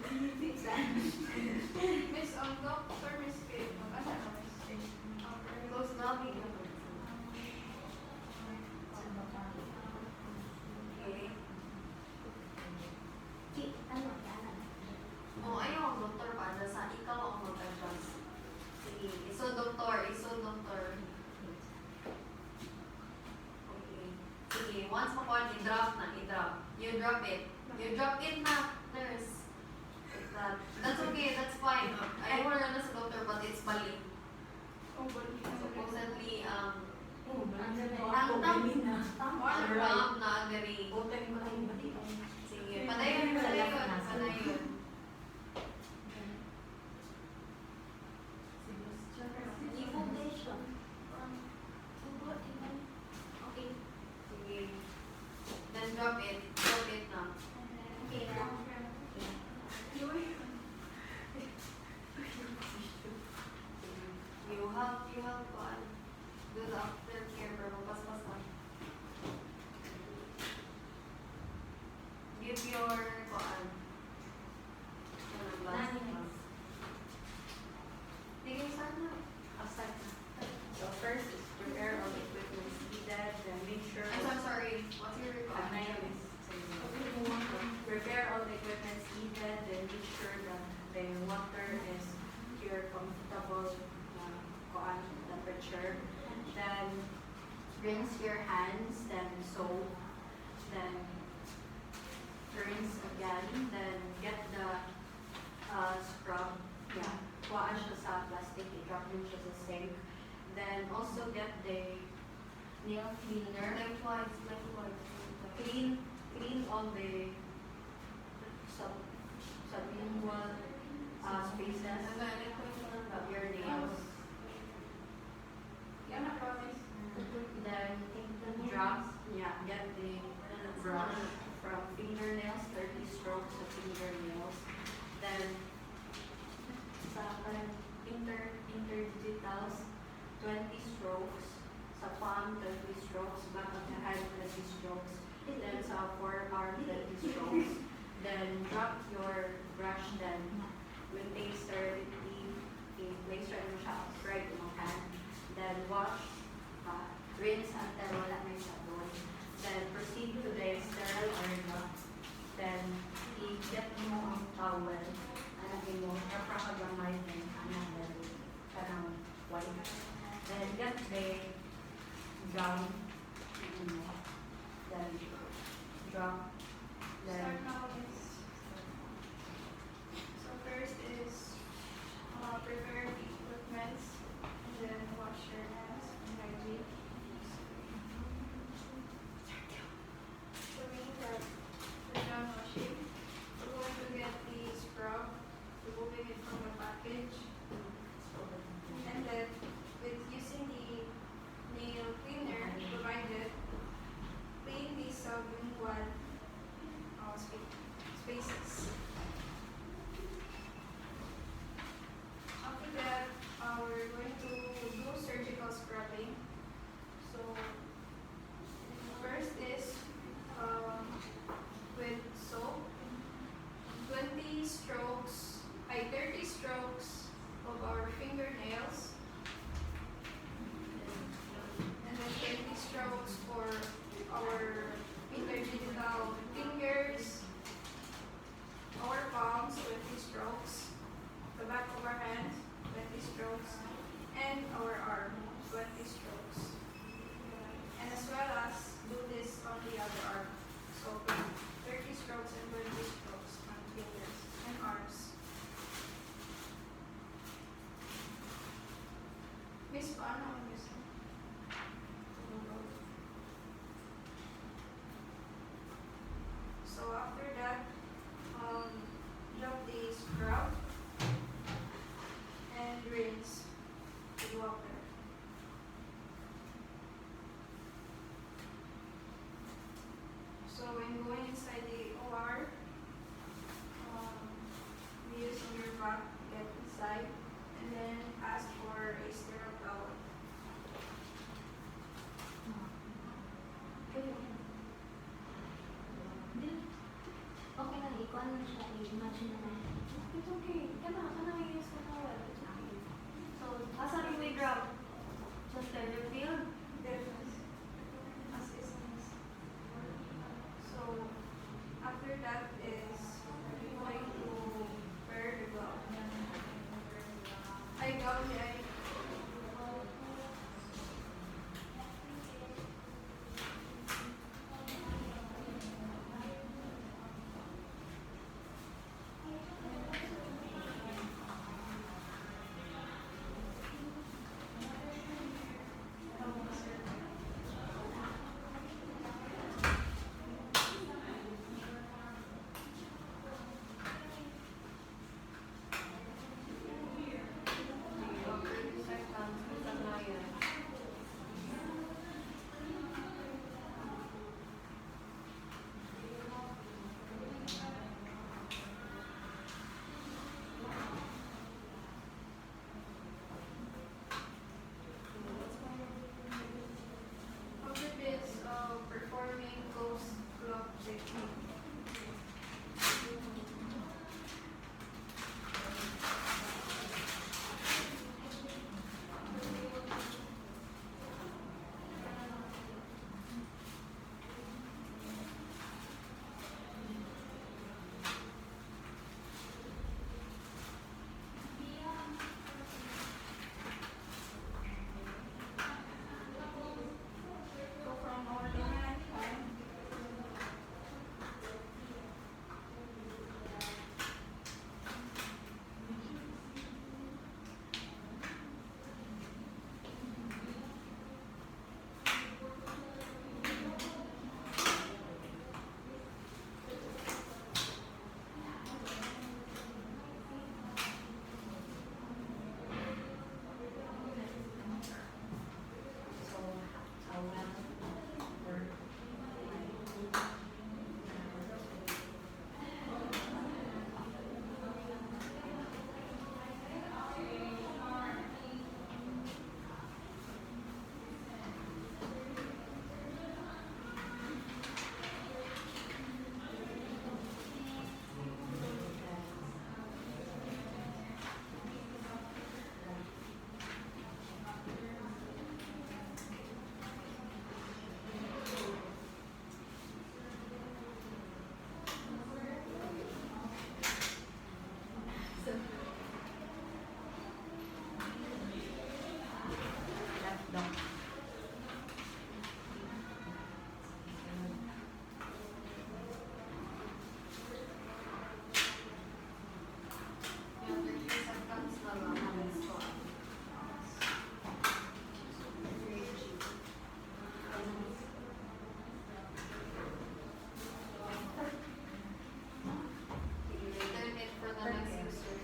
Miss Doctor, Miss Kate. Mag-asa na, Miss Kate. Close namin. Okay. Oh, ayaw ang doktor para sa ikaw ang mag-adjust. Sige, doktor. Okay. Sige, once makuha, i-drop na, i-drop. You drop it. You drop it na, nurse. Like that. That's okay, that's fine. Ayaw mo na sa doctor, but it's balik. Supposedly, ang ram na agari. Sige, padayon. Okay. Sige. Then drop it na. You have do the aftercare pero pas-pas lang. Give your Sige, sana. So first is prepare all the equipment needed, then make sure. I'm sorry. What's your Prepare all the equipment needed, then make sure that the water is pure, comfortable temperature. Then rinse your hands, then soap, then rinse again, then get the scrub. Yeah, kuhaan siya sa plastic, i-drop din siya sa sink. Then also get the nail cleaner. Clean all the sublingual spaces of your nails. Then get the brush from fingernails, 30 strokes of fingernails. Then sa interdigitals, 20 strokes. Sa palm, 20 strokes. Back of the hand, 20 strokes. Then sa forearm, 20 strokes. Then drop your brush, then maintain sterility. Place right mo siya upright yung hand. Then wash, rinse until wala na yung sabon. Then proceed to the sterile area. Then i-get mo ang towel. Anagin mo, napakagamay din. Kanang white. Then get the gown. Then drop. Then So first is prepare the equipment and then wash your hands and hygiene. So meaning that we're done washing, we're going to get the scrub, removing it from the package, and then with using the nail cleaner provided, clean the sublingual spaces. After that, we're going to do surgical scrubbing. So first is with soap, 30 strokes of our fingernails, and then 20 strokes for our interdigital fingers, Paano siya i-imagine na? It's okay. Kana use mo na. It's okay. So, asa rin may drop? Just let it feel. As is. So, after that is we're going to wear the glove. Ay, glove niya ay. After this, performing close glove technique. So from our left hand, So, how well or left dog. Yung 30 seconds na lang ang squat. Return it for the next user.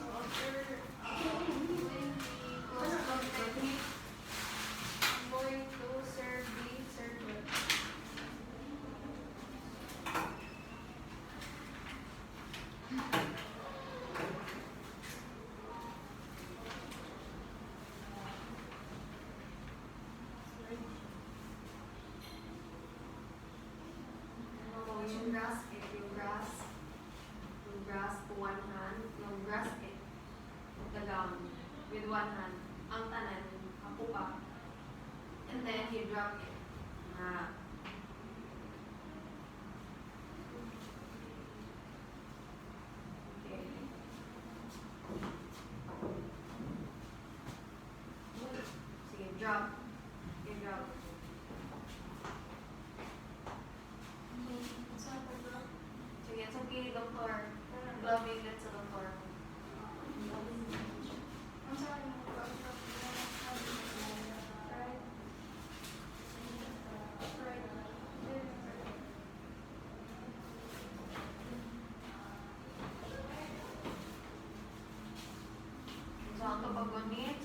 So after doing the close glove technique, I'm going to serve the circlet. Yung grasp it, yung grasp one hand, yung grasp it, the gown with one hand, ang tanan, ako pa. And then you drop it. Na. Okay. Sige, drop. Okay, drop. Sige, it's okay, doktor. Gloving it sa doktor. I'm sorry, right? Right. So, ang kapag gunit,